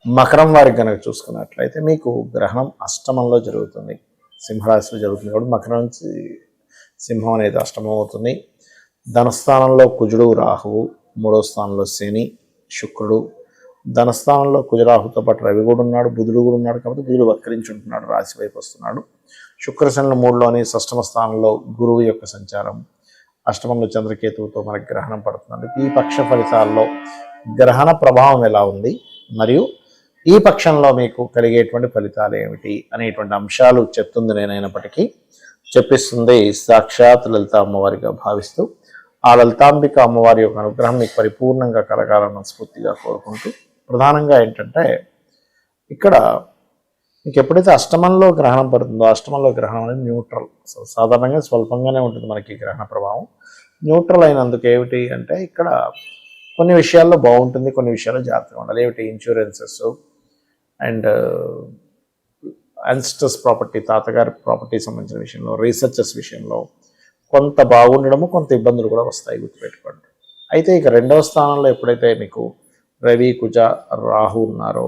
మకరం వారికి కనుక చూసుకున్నట్లయితే మీకు గ్రహణం అష్టమంలో జరుగుతుంది, సింహరాశిలో జరుగుతుంది కాబట్టి మకరం నుంచి సింహం అనేది అష్టమం అవుతుంది. ధనస్థానంలో కుజుడు రాహువు, మూడో స్థానంలో శని శుక్రుడు, ధనస్థానంలో కుజరాహుతో పాటు రవి కూడా ఉన్నాడు, బుధుడు కూడా ఉన్నాడు కాబట్టి బుధుడు వక్రించి ఉంటున్నాడు, రాశి వైపు వస్తున్నాడు. శుక్రశనుల మూడులోని షష్టమ స్థానంలో గురువు యొక్క సంచారం, అష్టమంలో చంద్రకేతువుతో మనకి గ్రహణం పడుతుంది. ఈ పక్ష ఫలితాల్లో గ్రహణ ప్రభావం ఎలా ఉంది మరియు ఈ పక్షంలో మీకు కలిగేటువంటి ఫలితాలు ఏమిటి అనేటువంటి అంశాలు చెప్తుంది నేనైనప్పటికీ చెప్పిస్తుంది సాక్షాత్ లలిత అమ్మవారిగా భావిస్తూ ఆ లలితాంబిక అమ్మవారి యొక్క అనుగ్రహం మీకు పరిపూర్ణంగా కలగాలని స్ఫూర్తిగా కోరుకుంటూ ప్రధానంగా ఏంటంటే ఇక్కడ మీకు ఎప్పుడైతే అష్టమంలో గ్రహణం పడుతుందో, అష్టమంలో గ్రహణం అనేది న్యూట్రల్, సాధారణంగా స్వల్పంగానే ఉంటుంది మనకి గ్రహణ ప్రభావం. న్యూట్రల్ అయినందుకు ఏమిటి అంటే ఇక్కడ కొన్ని విషయాల్లో బాగుంటుంది, కొన్ని విషయాల్లో జాగ్రత్తగా ఉండాలి. ఏమిటి ఇన్సూరెన్సెస్ అండ్ అన్స్టస్ ప్రాపర్టీ, తాతగారి ప్రాపర్టీ సంబంధించిన విషయంలో, రీసెర్చెస్ విషయంలో కొంత బాగుండడము, కొంత ఇబ్బందులు కూడా వస్తాయి, గుర్తుపెట్టుకోండి. అయితే ఇక రెండవ స్థానంలో ఎప్పుడైతే మీకు రవి కుజ రాహు ఉన్నారో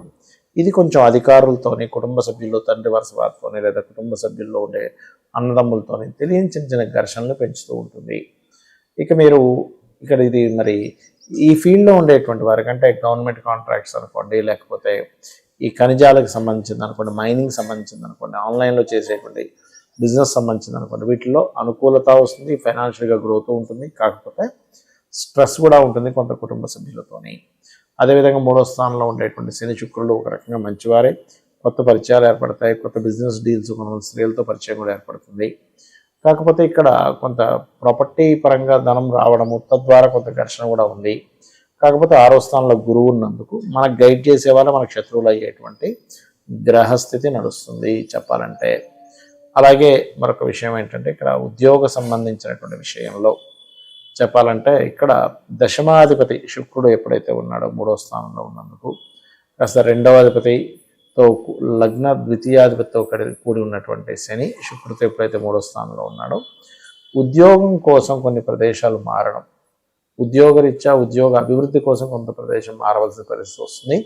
ఇది కొంచెం అధికారులతోని, కుటుంబ సభ్యుల్లో తండ్రి వరుస వారితోని లేదా కుటుంబ సభ్యుల్లో ఉండే అన్నదమ్ములతోని తెలియని చిన్న చిన్న ఘర్షణలు పెంచుతూ ఉంటుంది. ఇక మీరు ఇక్కడ ఇది మరి ఈ ఫీల్డ్లో ఉండేటువంటి వారికంటే గవర్నమెంట్ కాంట్రాక్ట్స్ అనుకోండి, లేకపోతే ఈ ఖనిజాలకు సంబంధించింది అనుకోండి, మైనింగ్ సంబంధించింది అనుకోండి, ఆన్లైన్లో చేసేటువంటి బిజినెస్ సంబంధించింది అనుకోండి, వీటిల్లో అనుకూలత వస్తుంది, ఫైనాన్షియల్గా గ్రోత్ ఉంటుంది. కాకపోతే స్ట్రెస్ కూడా ఉంటుంది కొంత కుటుంబ సభ్యులతోని. అదేవిధంగా మూడో స్థానంలో ఉండేటువంటి శని శుక్రులు ఒక రకంగా మంచివారే, కొత్త పరిచయాలు ఏర్పడతాయి, కొత్త బిజినెస్ డీల్స్ కొంతమంది స్త్రీలతో పరిచయం కూడా ఏర్పడుతుంది. కాకపోతే ఇక్కడ కొంత ప్రాపర్టీ పరంగా ధనం రావడము, తద్వారా కొంత ఘర్షణ కూడా ఉంది. కాకపోతే ఆరో స్థానంలో గురువు ఉన్నందుకు మనకు గైడ్ చేసే వాళ్ళు మనకు శత్రువులు అయ్యేటువంటి గ్రహస్థితి నడుస్తుంది చెప్పాలంటే. అలాగే మరొక విషయం ఏంటంటే ఇక్కడ ఉద్యోగ సంబంధించినటువంటి విషయంలో చెప్పాలంటే ఇక్కడ దశమాధిపతి శుక్రుడు ఎప్పుడైతే ఉన్నాడో మూడో స్థానంలో ఉన్నందుకు కాస్త రెండవ అధిపతితో లగ్న ద్వితీయాధిపతితో కూడి ఉన్నటువంటి శని శుక్రుడితో ఎప్పుడైతే మూడో స్థానంలో ఉన్నాడో ఉద్యోగం కోసం కొన్ని ప్రదేశాలు మారడం, ఉద్యోగరీత్యా ఉద్యోగ అభివృద్ధి కోసం కొంత ప్రదేశం మారవలసిన పరిస్థితి వస్తుంది.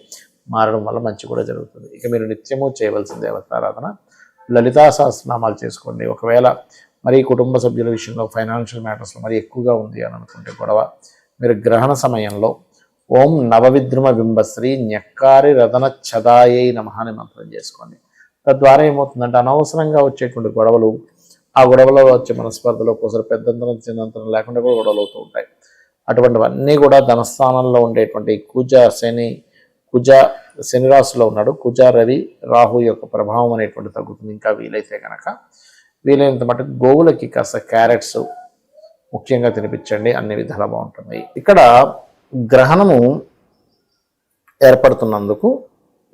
మారడం వల్ల మంచి కూడా జరుగుతుంది. ఇక మీరు నిత్యము చేయవలసిన దేవతారాధన లలితా సహస్రనామాలు చేసుకోండి. ఒకవేళ మరి కుటుంబ సభ్యుల విషయంలో ఫైనాన్షియల్ మ్యాటర్స్లో మరి ఎక్కువగా ఉంది అని అనుకుంటే గొడవ, మీరు గ్రహణ సమయంలో ఓం నవవిద్రుమ బింబశ్రీ న్యక్కారి రథన ఛదాయై నమః అని మంత్రం చేసుకోండి. తద్వారా ఏమవుతుందంటే అనవసరంగా వచ్చేటువంటి గొడవలు, ఆ గొడవలో వచ్చే మనస్పర్ధలు ఒక్కోసారి పెద్దంతరం చిన్నంతరం లేకుండా కూడా గొడవలు అవుతూ ఉంటాయి. అటువంటివన్నీ కూడా ధనస్థానంలో ఉండేటువంటి కుజ శని రాశిలో ఉన్నాడు, కుజ రవి రాహు యొక్క ప్రభావం అనేటువంటి తగ్గుతుంది. ఇంకా వీలైతే కనుక వీలైనంత మటుకు గోవులకి కాస్త క్యారెట్స్ ముఖ్యంగా తినిపించండి, అన్ని విధాలా బాగుంటుంది. ఇక్కడ గ్రహణము ఏర్పడుతున్నందుకు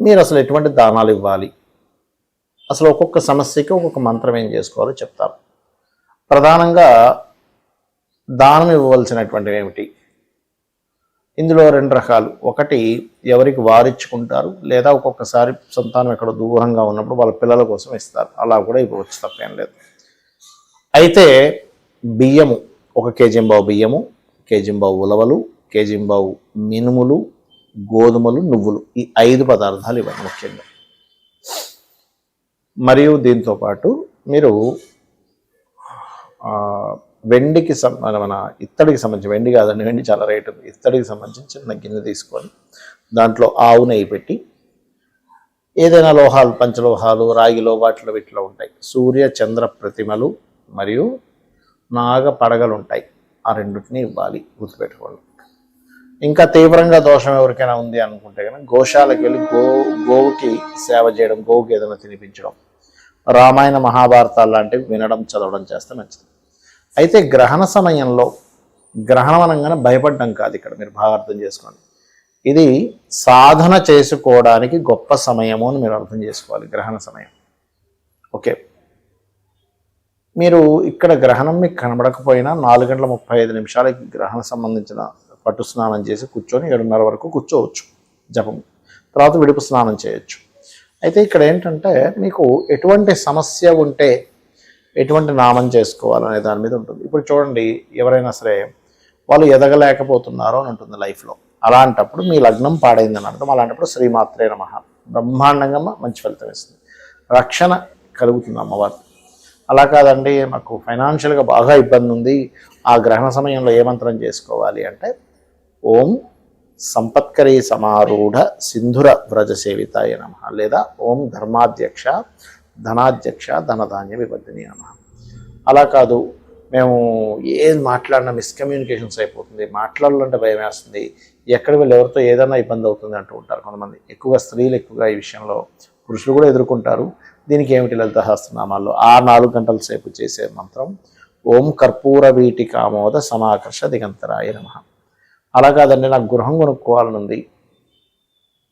మీరు అసలు ఎటువంటి దానాలు ఇవ్వాలి, అసలు ఒక్కొక్క సమస్యకి ఒక్కొక్క మంత్రం ఏం చేసుకోవాలో చెప్తారు. ప్రధానంగా దానం ఇవ్వవలసినటువంటివి ఏమిటి, ఇందులో రెండు రకాలు. ఒకటి ఎవరికి వారిచ్చుకుంటారు, లేదా ఒక్కొక్కసారి సంతానం ఎక్కడ దూరంగా ఉన్నప్పుడు వాళ్ళ పిల్లల కోసం ఇస్తారు, అలా కూడా ఇవ్వచ్చు, తప్పేం లేదు. అయితే బియ్యము 1 కేజీంబావు బియ్యము, కేజీంబావు ఉలవలు, కేజీంబావు మినుములు, గోధుమలు, నువ్వులు, ఈ 5 పదార్థాలు ఇవ్వండి ముఖ్యంగా. మరియు దీంతోపాటు మీరు వెండికి మన ఇత్తడికి సంబంధించి, వెండి కాదండి, వెండి చాలా రేటు, ఇత్తడికి సంబంధించి చిన్న గిన్నె తీసుకొని దాంట్లో ఆవు నెయ్యి పెట్టి ఏదైనా లోహాలు, పంచలోహాలు, రాగిలో వాటిలో వీటిలో ఉంటాయి, సూర్య చంద్ర ప్రతిమలు మరియు నాగ పడగలు ఉంటాయి, ఆ రెండింటిని ఇవ్వాలి, గుర్తుపెట్టుకోండి. ఇంకా తీవ్రంగా దోషం ఎవరికైనా ఉంది అనుకుంటే కనుక గోశాలకు వెళ్ళి గోవుకి సేవ చేయడం, గోవుకి ఏదైనా తినిపించడం, రామాయణ మహాభారతాలు లాంటివి వినడం, చదవడం చేస్తే మంచిది. అయితే గ్రహణ సమయంలో, గ్రహణం అనగానే భయపడ్డం కాదు, ఇక్కడ మీరు బాగా అర్థం చేసుకోండి, ఇది సాధన చేసుకోవడానికి గొప్ప సమయము అని మీరు అర్థం చేసుకోవాలి గ్రహణ సమయం. ఓకే, మీరు ఇక్కడ గ్రహణం మీకు కనబడకపోయినా 4:35 గ్రహణ సంబంధించిన పట్టు స్నానం చేసి కూర్చొని 7:30 వరకు కూర్చోవచ్చు జపం, తర్వాత విడుపు స్నానం చేయొచ్చు. అయితే ఇక్కడ ఏంటంటే మీకు ఎటువంటి సమస్య ఉంటే ఎటువంటి నామం చేసుకోవాలనే దాని మీద ఉంటుంది. ఇప్పుడు చూడండి, ఎవరైనా సరే వాళ్ళు ఎదగలేకపోతున్నారో అని ఉంటుంది లైఫ్లో, అలాంటప్పుడు మీ లగ్నం పాడైందని అర్థం. అలాంటప్పుడు శ్రీమాత్రే నమః బ్రహ్మాండంగా మంచి ఫలితం ఇస్తుంది. రక్షణ కలుగుతుంది అమ్మవారు. అలా కాదండి మాకు ఫైనాన్షియల్గా బాగా ఇబ్బంది ఉంది, ఆ గ్రహణ సమయంలో ఏ మంత్రం చేసుకోవాలి అంటే ఓం సంపత్కరీ సమారూఢ సింధుర వ్రజ సేవితాయ నమః లేదా ఓం ధర్మాధ్యక్ష ధనాధ్యక్ష ధనధాన్య వివర్ధిని నమః. అలా కాదు మేము ఏది మాట్లాడినా మిస్కమ్యూనికేషన్స్ అయిపోతుంది, మాట్లాడాలంటే భయం వేస్తుంది, ఎక్కడ వీళ్ళు ఎవరితో ఏదైనా ఇబ్బంది అవుతుంది అంటూ ఉంటారు కొంతమంది. ఎక్కువగా స్త్రీలు ఎక్కువగా ఈ విషయంలో, పురుషులు కూడా ఎదుర్కొంటారు. దీనికి ఏమిటి లలిత సహస్రనామాల్లో ఆ 4 గంటల సేపు చేసే మంత్రం ఓం కర్పూర వీటికామోద సమాకర్ష దిగంతరాయ నమః. అలా కాదండి నాకు గృహం కొనుక్కోవాలనుంది,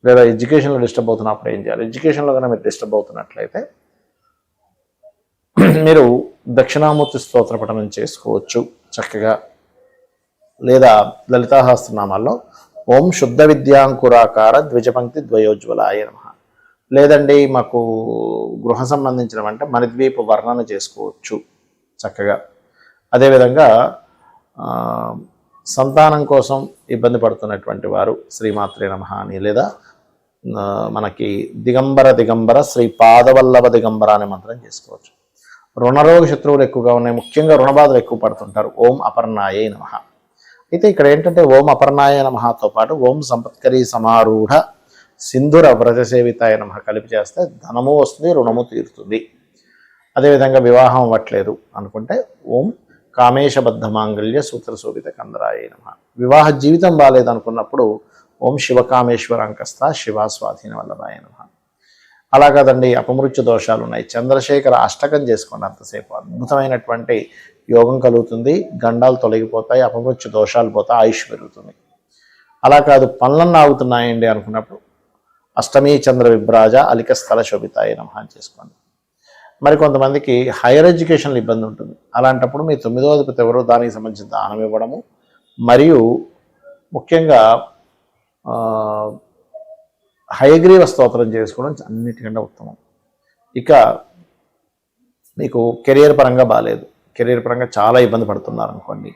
లేదా ఎడ్యుకేషన్లో డిస్టర్బ్ అవుతున్నప్పుడు ఏం చేయాలి? ఎడ్యుకేషన్లో కన్నా మీరు డిస్టర్బ్ అవుతున్నట్లయితే మీరు దక్షిణామూర్తి స్తోత్ర పఠనం చేసుకోవచ్చు చక్కగా. లేదా లలితాసహస్రనామాల్లో ఓం శుద్ధ విద్యాంకురాకార ద్విజపంక్తి ద్వయోజ్వలాయ నమః. లేదండి మాకు గృహ సంబంధించిన అంటే మణిద్వీప వర్ణన చేసుకోవచ్చు చక్కగా. అదేవిధంగా సంతానం కోసం ఇబ్బంది పడుతున్నటువంటి వారు శ్రీమాత్రే నమః అని, లేదా మనకి దిగంబర శ్రీ పాదవల్లభ దిగంబర అనే మంత్రం చేసుకోవచ్చు. రుణరోగ శత్రువులు ఎక్కువగా ఉన్నాయి, ముఖ్యంగా రుణబాధలు ఎక్కువ పడుతుంటారు, ఓం అపర్ణాయే నమః. అయితే ఇక్కడ ఏంటంటే ఓం అపర్ణాయ నమఃతో పాటు ఓం సంపత్కరీ సమారూఢ సింధుర వ్రజ సేవితాయ నమః కలిపి చేస్తే ధనము వస్తుంది, రుణము తీరుతుంది. అదేవిధంగా వివాహం అవ్వట్లేదు అనుకుంటే ఓం కామేశబద్ధ మాంగళ్య సూత్ర శోభిత కందరాయ నమః. వివాహ జీవితం బాగాలేదు అనుకున్నప్పుడు ఓం శివకామేశ్వరంకస్థ శివాస్వాధీన వల్లభాయ నమః. అలా కాదండి అపమృత్యు దోషాలు ఉన్నాయి, చంద్రశేఖర అష్టకం చేసుకోండి, అంతసేపు అద్భుతమైనటువంటి యోగం కలుగుతుంది, గండాలు తొలగిపోతాయి, అపమృత్యు దోషాలు పోతాయి, ఆయుష్ పెరుగుతుంది. అలా కాదు పనులన్నీ ఆగుతున్నాయండి అనుకున్నప్పుడు అష్టమీ చంద్ర విభ్రాజ అలిక స్థల శోభితాయ నమః చేసుకోండి. మరి కొంతమందికి హైయర్ ఎడ్యుకేషన్లో ఇబ్బంది ఉంటుంది, అలాంటప్పుడు మీ 9వ అధిపతి ఎవరో దానికి సంబంధించిన దానం ఇవ్వడము, మరియు ముఖ్యంగా హయగ్రీవ స్తోత్రం చేసుకోవడం అన్నిటికంటే ఉత్తమం. ఇక మీకు కెరియర్ పరంగా బాగాలేదు, కెరియర్ పరంగా చాలా ఇబ్బంది పడుతున్నారు అనుకోండి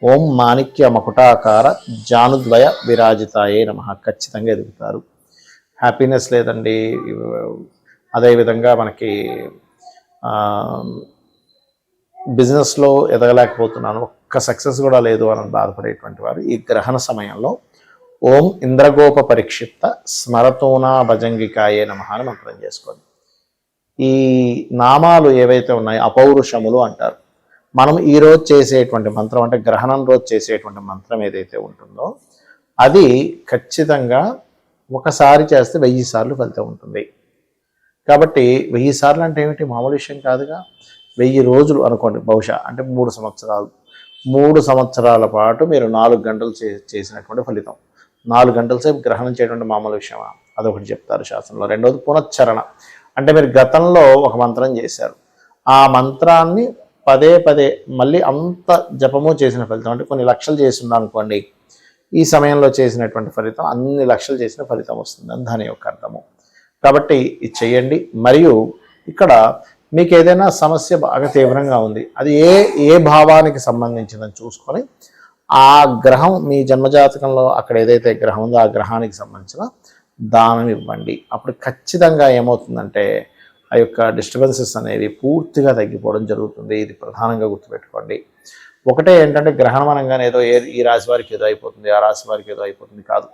ఓం మాణిక్య మకుటాకార జానుద్వయ విరాజితాయే నమః. ఖచ్చితంగా ఎదుగుతారు. హ్యాపీనెస్ లేదండి, అదేవిధంగా మనకి బిజినెస్లో ఎదగలేకపోతున్నాను, ఒక్క సక్సెస్ కూడా లేదు అని బాధపడేటువంటి వారు ఈ గ్రహణ సమయంలో ఓం ఇంద్రగోప పరిక్షిప్త స్మరతోనా భజంగికాయే నమః అని మంత్రం చేసుకోండి. ఈ నామాలు ఏవైతే ఉన్నాయో అపౌరుషములు అంటారు. మనం ఈరోజు చేసేటువంటి మంత్రం అంటే గ్రహణం రోజు చేసేటువంటి మంత్రం ఏదైతే ఉంటుందో అది ఖచ్చితంగా ఒకసారి చేస్తే 1000 సార్లు ఫలితం ఉంటుంది. కాబట్టి 1000 సార్లు అంటే ఏమిటి, మామూలు విషయం కాదుగా. 1000 రోజులు అనుకోండి బహుశా, అంటే 3 సంవత్సరాలు. 3 సంవత్సరాల పాటు మీరు 4 గంటలు చేసినటువంటి ఫలితం. 4 గంటల సేపు గ్రహణం చేయడం మామూలు విషయమా? అదొకటి చెప్తారు శాస్త్రంలో. రెండవది పునశ్చరణ, అంటే మీరు గతంలో ఒక మంత్రం చేశారు, ఆ మంత్రాన్ని పదే మళ్ళీ అంత జపము చేసిన ఫలితం, అంటే కొన్ని లక్షలు చేసింది అనుకోండి, ఈ సమయంలో చేసినటువంటి ఫలితం అన్ని లక్షలు చేసిన ఫలితం వస్తుందని దాని యొక్క అర్థము. కాబట్టి ఇది చెయ్యండి. మరియు ఇక్కడ మీకు ఏదైనా సమస్య బాగా తీవ్రంగా ఉంది, అది ఏ భావానికి సంబంధించిందని చూసుకొని ఆ గ్రహం మీ జన్మజాతకంలో అక్కడ ఏదైతే గ్రహం ఉందో ఆ గ్రహానికి సంబంధించిన దానం ఇవ్వండి. అప్పుడు ఖచ్చితంగా ఏమవుతుందంటే ఆ యొక్క డిస్టర్బెన్సెస్ అనేవి పూర్తిగా తగ్గిపోవడం జరుగుతుంది. ఇది ప్రధానంగా గుర్తుపెట్టుకోండి. ఒకటే ఏంటంటే గ్రహణం అనగానే ఏదో ఈ రాశి వారికి ఏదో అయిపోతుంది, ఆ రాశి వారికి ఏదో అయిపోతుంది కాదు,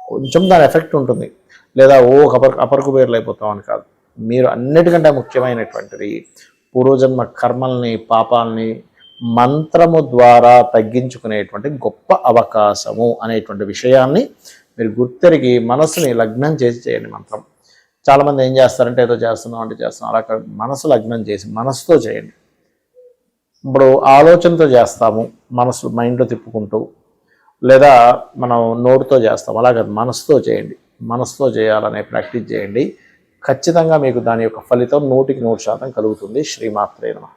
కొంచెం దాని ఎఫెక్ట్ ఉంటుంది. లేదా అపరకు పేర్లు అయిపోతామని కాదు. మీరు అన్నిటికంటే ముఖ్యమైనటువంటిది పూర్వజన్మ కర్మల్ని పాపాలని మంత్రము ద్వారా తగ్గించుకునేటువంటి గొప్ప అవకాశము అనేటువంటి విషయాన్ని మీరు గుర్తెరిగి మనసుని లగ్నం చేసి చేయండి. మంత్రం చాలామంది ఏం చేస్తారంటే ఏదో చేస్తున్నాం అంటే చేస్తున్నాం, అలా మనసు లగ్నం చేసి మనసుతో చేయండి. ఇప్పుడు ఆలోచనతో చేస్తాము, మనసు మైండ్లో తిప్పుకుంటూ, లేదా మనం నోటితో చేస్తాం, అలాగే మనసుతో చేయండి. మనసుతో చేయాలనే ప్రాక్టీస్ చేయండి. ఖచ్చితంగా మీకు దాని యొక్క ఫలితం 100% కలుగుతుంది. శ్రీమాత్రే నమః.